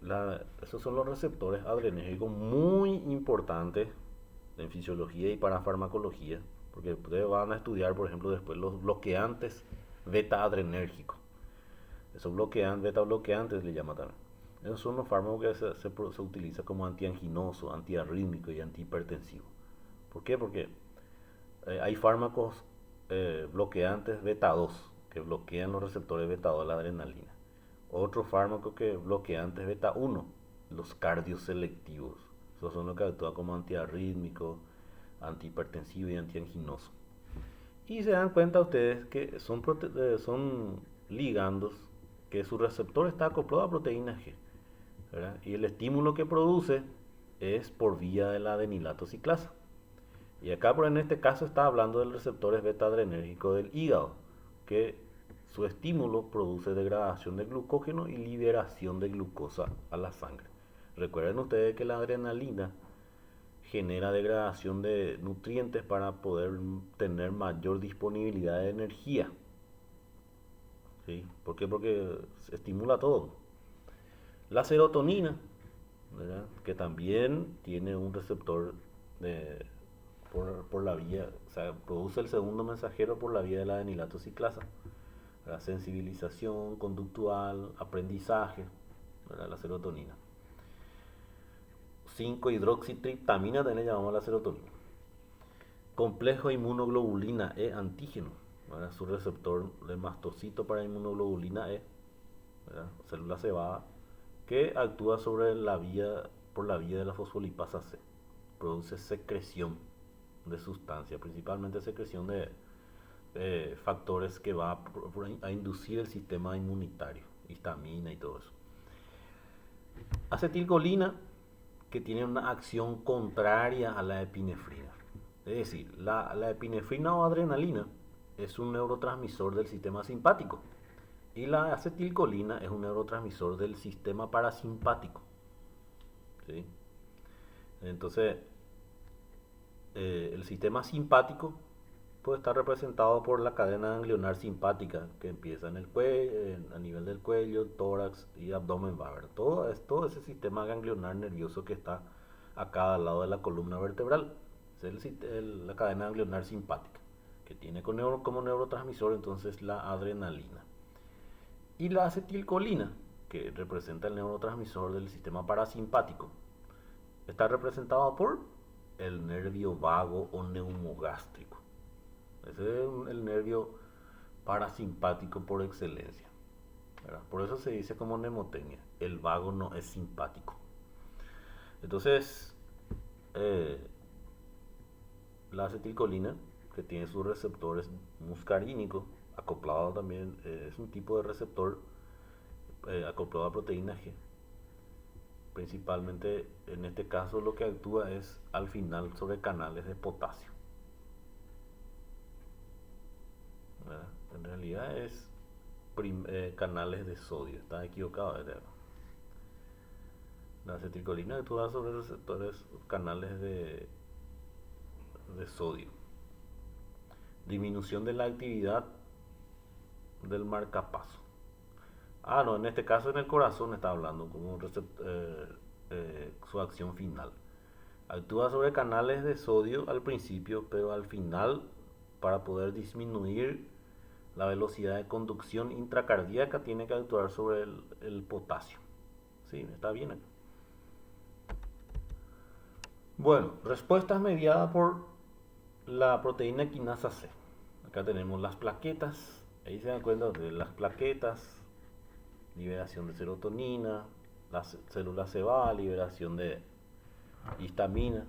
A: esos son los receptores adrenérgicos muy importantes en fisiología y para farmacología, porque ustedes van a estudiar, por ejemplo, después los bloqueantes beta adrenérgicos. Esos beta bloqueantes le llaman también. Esos son los fármacos que se utiliza como antianginoso, antiarrítmico y antihipertensivo. ¿Por qué? Porque hay fármacos bloqueantes beta 2 que bloquean los receptores beta 2 de la adrenalina. Otro fármaco que bloqueantes beta 1, los cardioselectivos. Esos son los que actúan como antiarrítmico, antihipertensivo y antianginoso. Y se dan cuenta ustedes que son ligandos que su receptor está acoplado a proteína G, ¿verdad? Y el estímulo que produce es por vía de la adenilato ciclasa. Y acá, por en este caso, está hablando del receptor beta adrenérgico del hígado, que su estímulo produce degradación de glucógeno y liberación de glucosa a la sangre. Recuerden ustedes que la adrenalina genera degradación de nutrientes para poder tener mayor disponibilidad de energía. ¿Sí? ¿Por qué? Porque estimula todo. La serotonina, ¿verdad? Que también tiene un receptor por la vía, o sea, produce el segundo mensajero por la vía de la adenilato ciclasa. La sensibilización conductual, aprendizaje, ¿verdad? La serotonina. 5-hidroxitriptamina también le llamamos la serotonina. Complejo inmunoglobulina E antígeno, ¿verdad? Su receptor de mastocito para inmunoglobulina E, ¿verdad? Célula cebada, que actúa por la vía de la fosfolipasa C. Produce secreción de sustancia, principalmente secreción de factores que va a inducir el sistema inmunitario, histamina y todo eso. Acetilcolina, que tiene una acción contraria a la epinefrina. Es decir, la epinefrina o adrenalina es un neurotransmisor del sistema simpático y la acetilcolina es un neurotransmisor del sistema parasimpático. ¿Sí? Entonces, el sistema simpático puede estar representado por la cadena ganglionar simpática que empieza en el cuello, a nivel del cuello, tórax y abdomen. Todo ese sistema ganglionar nervioso que está a cada lado de la columna vertebral. Es la cadena ganglionar simpática, que tiene como neurotransmisor entonces la adrenalina. Y la acetilcolina, que representa el neurotransmisor del sistema parasimpático, está representado por el nervio vago o neumogástrico. Ese es el nervio parasimpático por excelencia, ¿verdad? Por eso se dice como mnemotecnia, el vago no es simpático. Entonces, la acetilcolina, que tiene sus receptores muscarínicos, acoplado también, es un tipo de receptor acoplado a proteína G. Principalmente en este caso lo que actúa es al final sobre canales de potasio. ¿Verdad? En realidad es canales de sodio, está equivocado, ¿verdad? La acetilcolina actúa sobre receptores canales de sodio. Disminución de la actividad del marcapaso. Ah, no, en este caso en el corazón está hablando como su acción final. Actúa sobre canales de sodio al principio, pero al final, para poder disminuir la velocidad de conducción intracardíaca, tiene que actuar sobre el potasio. Sí, está bien acá. Bueno, respuestas mediadas por la proteína quinasa C. Acá tenemos las plaquetas. Ahí se dan cuenta de las plaquetas, liberación de serotonina, la célula se va, liberación de histamina.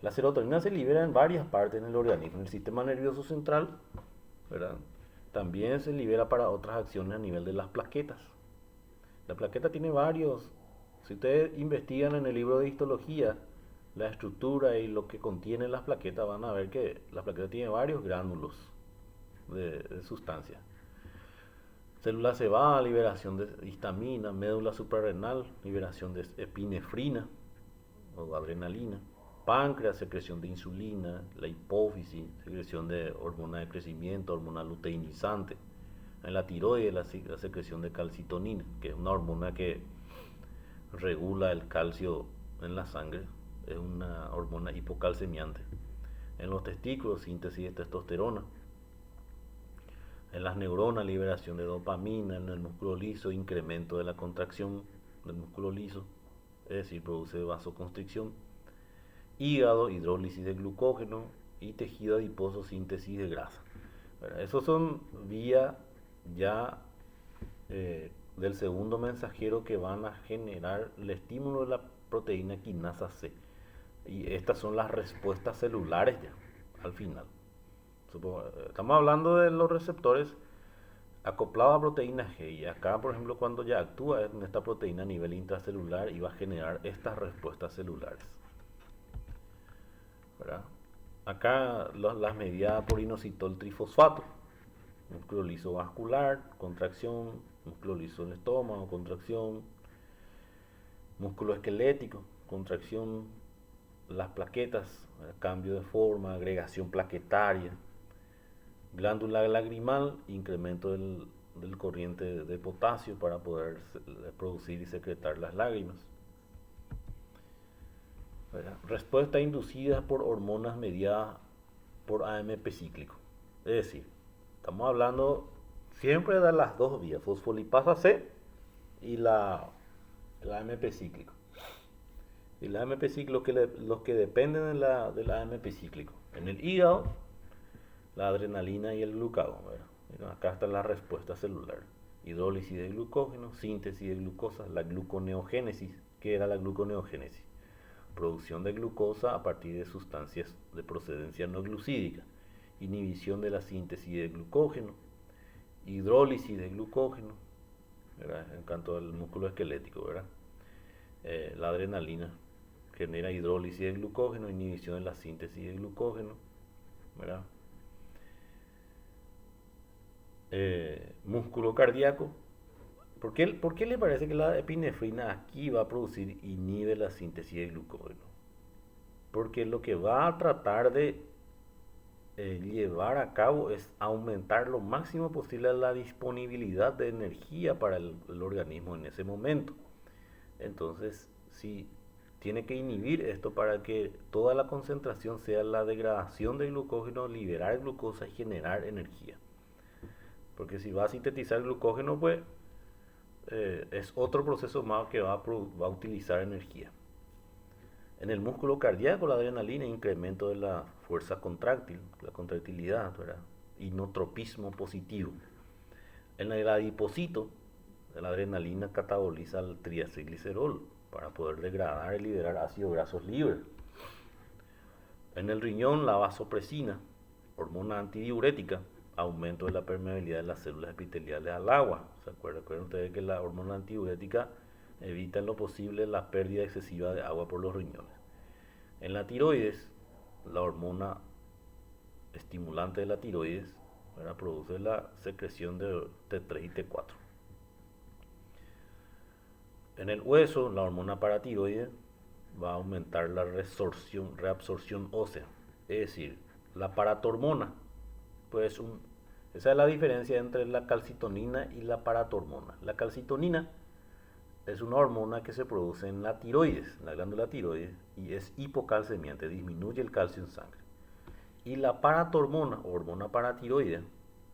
A: La serotonina se libera en varias partes en el organismo, en el sistema nervioso central, ¿verdad? También se libera para otras acciones a nivel de las plaquetas. La plaqueta tiene varios, si ustedes investigan en el libro de histología, la estructura y lo que contiene las plaquetas, van a ver que la plaqueta tiene varios gránulos de sustancia. Célula se va, liberación de histamina, médula suprarrenal, liberación de epinefrina o adrenalina, páncreas, secreción de insulina, la hipófisis, secreción de hormona de crecimiento, hormona luteinizante, en la tiroides la secreción de calcitonina, que es una hormona que regula el calcio en la sangre, es una hormona hipocalcemiante. En los testículos, síntesis de testosterona. En las neuronas, liberación de dopamina. En el músculo liso, incremento de la contracción del músculo liso, es decir, produce vasoconstricción. Hígado, hidrólisis de glucógeno. Y tejido adiposo, síntesis de grasa. Esos son vías ya del segundo mensajero que van a generar el estímulo de la proteína quinasa C. Y estas son las respuestas celulares ya, al final. Estamos hablando de los receptores acoplados a proteína G. Y acá, por ejemplo, cuando ya actúa en esta proteína a nivel intracelular, y va a generar estas respuestas celulares, ¿verdad? Acá las mediadas por inositol trifosfato. Músculo liso vascular, contracción. Músculo liso del estómago, contracción. Músculo esquelético, contracción. Las plaquetas, cambio de forma, agregación plaquetaria. Glándula lagrimal, incremento del corriente de potasio para poder producir y secretar las lágrimas. Respuesta inducida por hormonas mediadas por AMP cíclico. Es decir, estamos hablando siempre de las dos vías, fosfolipasa C y el AMP cíclico. Y el AMP cíclico, los que dependen del AMP cíclico. En el hígado, la adrenalina y el glucagón. Acá está la respuesta celular. Hidrólisis de glucógeno, síntesis de glucosa, la gluconeogénesis. ¿Qué era la gluconeogénesis? Producción de glucosa a partir de sustancias de procedencia no glucídica, inhibición de la síntesis de glucógeno, hidrólisis de glucógeno, ¿verdad? En cuanto al músculo esquelético, ¿verdad? La adrenalina genera hidrólisis de glucógeno, inhibición de la síntesis de glucógeno, ¿verdad? Músculo cardíaco. ¿Por qué le parece que la epinefrina aquí va a producir, inhibe la síntesis de glucógeno? Porque lo que va a tratar de llevar a cabo es aumentar lo máximo posible la disponibilidad de energía para el organismo en ese momento. Entonces, si tiene que inhibir esto para que toda la concentración sea la degradación de glucógeno, liberar glucosa y generar energía. Porque si va a sintetizar glucógeno, pues es otro proceso más que va a utilizar energía. En el músculo cardíaco, la adrenalina, incremento de la fuerza contráctil, la contractilidad, ¿verdad? Inotropismo positivo. En el adipocito, la adrenalina cataboliza el triacilglicerol para poder degradar y liberar ácidos grasos libres. En el riñón, la vasopresina, hormona antidiurética, aumento de la permeabilidad de las células epiteliales al agua. ¿Se acuerdan ustedes que la hormona antidiurética evita en lo posible la pérdida excesiva de agua por los riñones? En la tiroides, la hormona estimulante de la tiroides, ¿verdad?, produce la secreción de T3 y T4. En el hueso, la hormona paratiroide va a aumentar la reabsorción ósea. Es decir, la paratormona pues Esa es la diferencia entre la calcitonina y la paratormona. La calcitonina es una hormona que se produce en la tiroides, en la glándula tiroides, y es hipocalcemiante, disminuye el calcio en sangre. Y la paratormona, o hormona paratiroidea,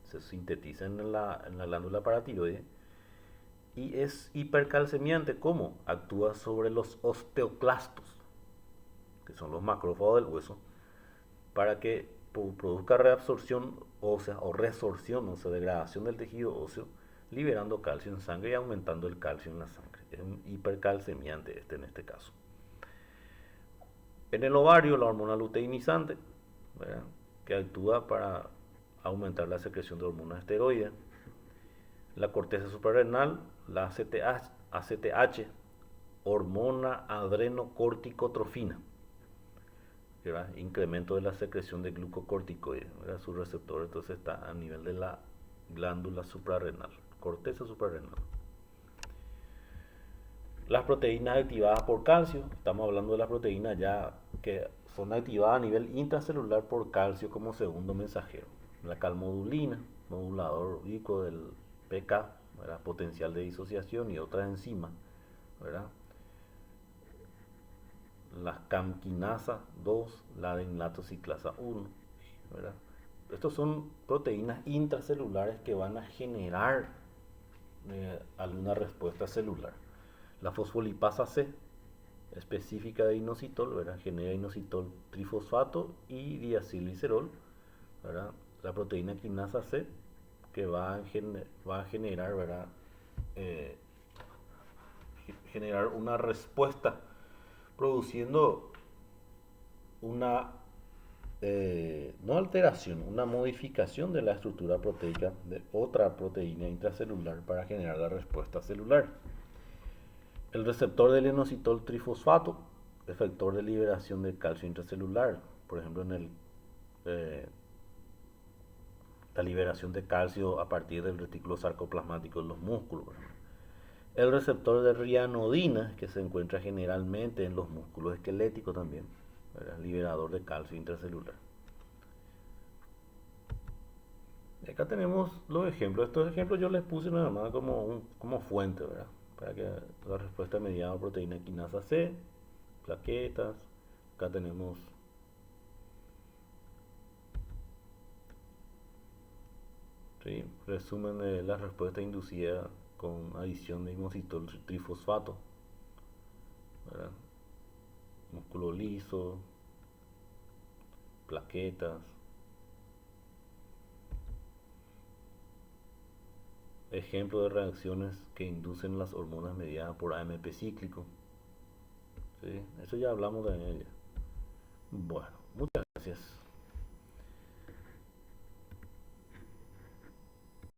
A: se sintetiza en la glándula paratiroide y es hipercalcemiante. ¿Cómo? Actúa sobre los osteoclastos, que son los macrófagos del hueso, para que produzca reabsorción ósea o resorción, o sea, degradación del tejido óseo, liberando calcio en sangre y aumentando el calcio en la sangre. Es un hipercalcemiante en este caso. En el ovario, la hormona luteinizante, ¿verdad?, que actúa para aumentar la secreción de hormonas esteroides. La corteza suprarrenal, la ACTH, hormona adrenocorticotrofina, ¿verdad?, incremento de la secreción de glucocorticoides, ¿verdad?, su receptor entonces está a nivel de la glándula suprarrenal, corteza suprarrenal. Las proteínas activadas por calcio, estamos hablando de las proteínas ya que son activadas a nivel intracelular por calcio como segundo mensajero. La calmodulina, modulador ubicuo del PK, ¿verdad?, potencial de disociación, y otras enzimas, ¿verdad?, las camquinasa 2, la adenilato:ciclasa 1, ¿verdad? Estos son proteínas intracelulares que van a generar alguna respuesta celular. La fosfolipasa C, específica de inositol, ¿verdad?, genera inositol trifosfato y diacilglicerol, ¿verdad? La proteína quinasa C, que va a generar, ¿verdad?, generar una respuesta produciendo una no alteración, una modificación de la estructura proteica de otra proteína intracelular para generar la respuesta celular. El receptor del inositol trifosfato, efector de liberación de calcio intracelular, por ejemplo en la liberación de calcio a partir del retículo sarcoplasmático en los músculos. El receptor de rianodina, que se encuentra generalmente en los músculos esqueléticos también, ¿verdad?, liberador de calcio intracelular. Y acá tenemos los ejemplos. Estos ejemplos yo les puse nada más como fuente, ¿verdad?, para que la respuesta mediada por proteína quinasa C, plaquetas. Acá tenemos resumen de la respuesta inducida con adición de inositol trifosfato, ¿verdad?, músculo liso, plaquetas. Ejemplo de reacciones que inducen las hormonas mediadas por AMP cíclico. ¿Sí? Eso ya hablamos de ella. Bueno, muchas gracias.